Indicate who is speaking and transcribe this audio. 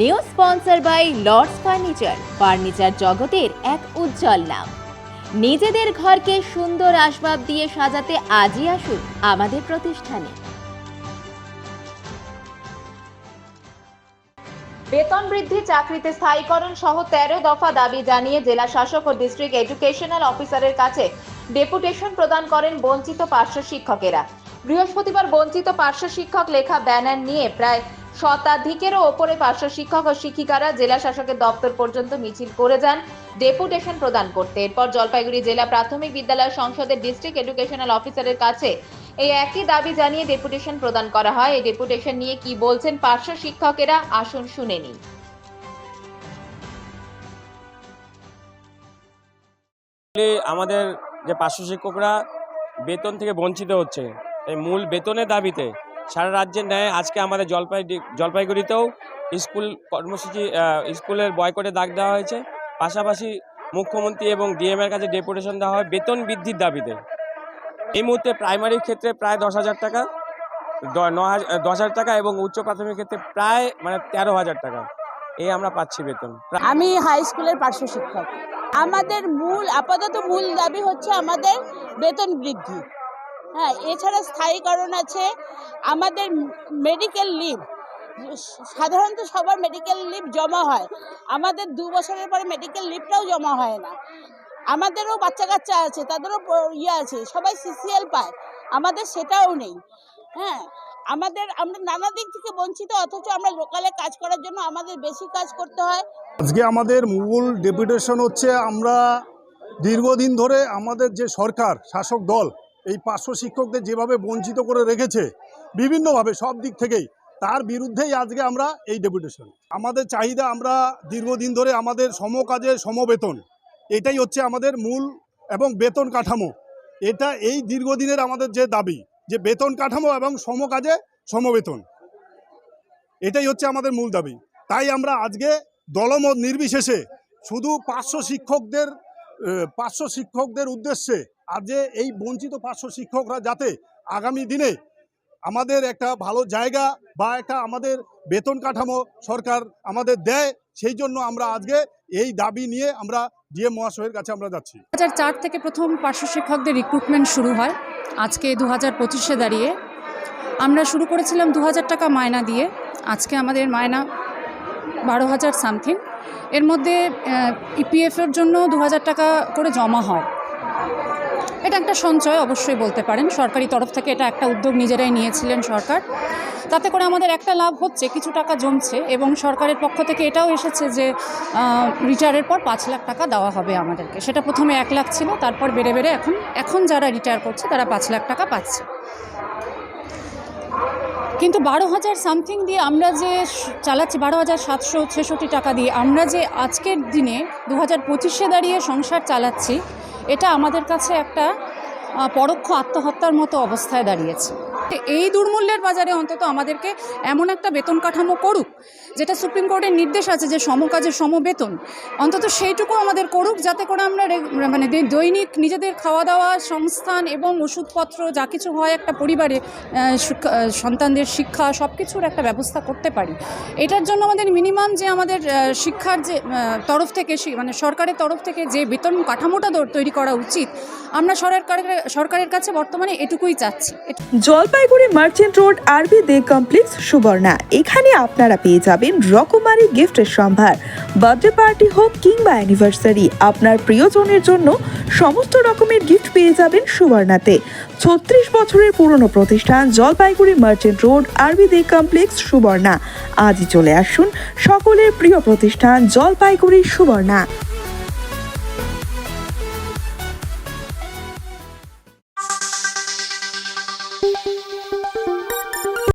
Speaker 1: New sponsor by Lords furniture জগতের এক উজ্জ্বল নাম। নিজেদের ঘরকে সুন্দর আসবাব দিয়ে সাজাতে আজই আসুন আমাদের প্রতিষ্ঠানে। বেতন বৃদ্ধি, চাকরিতে স্থায়ীকরণ সহ 13 দফা দাবি জানিয়ে জেলা শাসক ও ডিস্ট্রিক্ট এডুকেশনাল অফিসারের কাছে ডেপুটেশন প্রদান করেন বঞ্চিত পার্শ্ব শিক্ষকেরা। বৃহস্পতিবার বঞ্চিত পার্শ্ব শিক্ষক লেখা ব্যানার নিয়ে প্রায় শতাধিকেরও ওপরে পার্শ্ব শিক্ষক ও শিক্ষিকারা জেলা শাসকের দপ্তর পর্যন্ত মিছিল করে যান ডেপুটেশন প্রদান করতে। এরপর জলপাইগুড়ি জেলা প্রাথমিক বিদ্যালয় সংসদের ডিস্ট্রিক্ট এডুকেশনাল অফিসারের কাছে এই একই দাবি জানিয়ে ডেপুটেশন প্রদান করা হয়। এই ডেপুটেশন নিয়ে কি বলছেন পার্শ্ব শিক্ষকেরা, আসুন শুনে নিন।
Speaker 2: আমাদের যে পার্শ্ব শিক্ষকরা বেতন থেকে বঞ্চিত হচ্ছে, এই মূল বেতনের দাবিতে সারা রাজ্যের ন্যায় আজকে আমাদের জলপাইগুড়িতেও স্কুল কর্মসূচি, স্কুলের বয়কটে ডাক দেওয়া হয়েছে। পাশাপাশি মুখ্যমন্ত্রী এবং ডিএম এর কাছে ডেপুটেশন দেওয়া হয় বেতন বৃদ্ধির দাবিতে। এই মুহূর্তে প্রাইমারির ক্ষেত্রে প্রায় 10,000 টাকা, 10,000 টাকা এবং উচ্চ প্রাথমিক ক্ষেত্রে প্রায় 13,000 টাকা এই আমরা পাচ্ছি বেতন।
Speaker 3: আমি হাই স্কুলের পার্শ্ব শিক্ষক। আমাদের আপাতত মূল দাবি হচ্ছে আমাদের বেতন বৃদ্ধি। হ্যাঁ, এছাড়া স্থায়ীকরণ আছে। আমাদের মেডিকেল লিভ, সাধারণত সবার মেডিকেল লিভ জমা হয়, আমাদের 2 বছরের পরে মেডিকেল লিভটাও জমা হয় না। আমাদেরও বাচ্চা কাচ্চা আছে, তাদেরও আছে, সবাই সিসিএল পায়, আমাদের সেটাও নেই। হ্যাঁ, আমরা নানা দিক থেকে বঞ্চিত, অথচ আমরা লোকালে কাজ করার জন্য আমাদের বেশি কাজ করতে হয়।
Speaker 4: আজকে আমাদের মূল ডেপুটেশন হচ্ছে, আমরা দীর্ঘদিন ধরে আমাদের যে সরকার শাসক দল এই পার্শ্ব শিক্ষকদের যেভাবে বঞ্চিত করে রেখেছে বিভিন্নভাবে সব দিক থেকেই, তার বিরুদ্ধেই আজকে আমরা এই ডেপুটেশন। আমাদের চাহিদা, আমরা দীর্ঘদিন ধরে আমাদের সমকাজে সমবেতন, এটাই হচ্ছে আমাদের মূল, এবং বেতন কাঠামো, এটা এই দীর্ঘদিনের আমাদের যে দাবি, যে বেতন কাঠামো এবং সমকাজে সমবেতন, এটাই হচ্ছে আমাদের মূল দাবি। তাই আমরা আজকে দলমত নির্বিশেষে শুধু পার্শ্ব শিক্ষকদের উদ্দেশ্যে আজ এই বঞ্চিত পার্শ্ব শিক্ষকরা যাতে আগামী দিনে আমাদের একটা ভালো জায়গা বা একটা আমাদের বেতন কাঠামো সরকার আমাদের দেয়, সেই জন্য আমরা আজকে এই দাবি নিয়ে আমরা ডিএম মহাশয়ের কাছে আমরা যাচ্ছি।
Speaker 5: 2004 থেকে প্রথম পার্শ্ব শিক্ষকদের রিক্রুটমেন্ট শুরু হয়। আজকে 2025-এ দাঁড়িয়ে আমরা শুরু করেছিলাম 2,000 টাকা মায়না দিয়ে। আজকে আমাদের মায়না 12,000 সামথিং। এর মধ্যে ইপিএফের জন্য 2,000 টাকা করে জমা হয়। এটা একটা সঞ্চয় অবশ্যই বলতে পারেন। সরকারি তরফ থেকে এটা একটা উদ্যোগ নিজেরাই নিয়েছিলেন সরকার। তাতে করে আমাদের একটা লাভ হচ্ছে, কিছু টাকা জমছে, এবং সরকারের পক্ষ থেকে এটাও এসেছে যে রিটায়ারের পর 5 লাখ টাকা দেওয়া হবে আমাদেরকে। সেটা প্রথমে 1 লাখ ছিল, তারপর বেড়ে বেড়ে এখন যারা রিটায়ার করছে তারা 5 লাখ টাকা পাচ্ছে। কিন্তু 12,000 সামথিং দিয়ে আমরা যে চালাচ্ছি, 12,766 টাকা দিয়ে আমরা যে আজকের দিনে 2025-এ দাঁড়িয়ে সংসার চালাচ্ছি, এটা আমাদের কাছে একটা পরোক্ষ আত্মহত্যার মতো অবস্থায় দাঁড়িয়েছে। এই দুর্মূল্যের বাজারে অন্তত আমাদেরকে এমন একটা বেতন কাঠামো করুক, যেটা সুপ্রিম কোর্টের নির্দেশ আছে যে সমকাজে সমবেতন, অন্তত সেইটুকু আমাদের করুক, যাতে করে আমরা দৈনিক নিজেদের খাওয়া দাওয়া, সংস্থান এবং ওষুধপত্র যা কিছু হয় একটা পরিবারে, সন্তানদের শিক্ষা, সব কিছুর একটা ব্যবস্থা করতে পারি। এটার জন্য আমাদের মিনিমাম যে আমাদের শিক্ষার যে তরফ থেকে, সরকারের তরফ থেকে যে বেতন কাঠামোটা তৈরি করা উচিত, আমরা সরকারের কাছে বর্তমানে এটুকুই চাচ্ছি।
Speaker 6: জলপাইগুড়ি মার্চেন্ট রোড আরবি দে কমপ্লেক্স সুবর্ণা, এখানে আপনারা পেয়ে যাবেন রকমারি গিফটের সম্ভার। বার্থডে পার্টি হোক কিংবা অ্যানিভার্সারি, আপনার প্রিয়জনের জন্য সমস্ত রকমের গিফট পেয়ে যাবেন সুবর্ণাতে। 36 বছরের পুরনো প্রতিষ্ঠান জলপাইগুড়ি মার্চেন্ট রোড আরবি দে কমপ্লেক্স সুবর্ণা। আজই চলে আসুন সকলের প্রিয় প্রতিষ্ঠান জলপাইগুড়ি সুবর্ণা।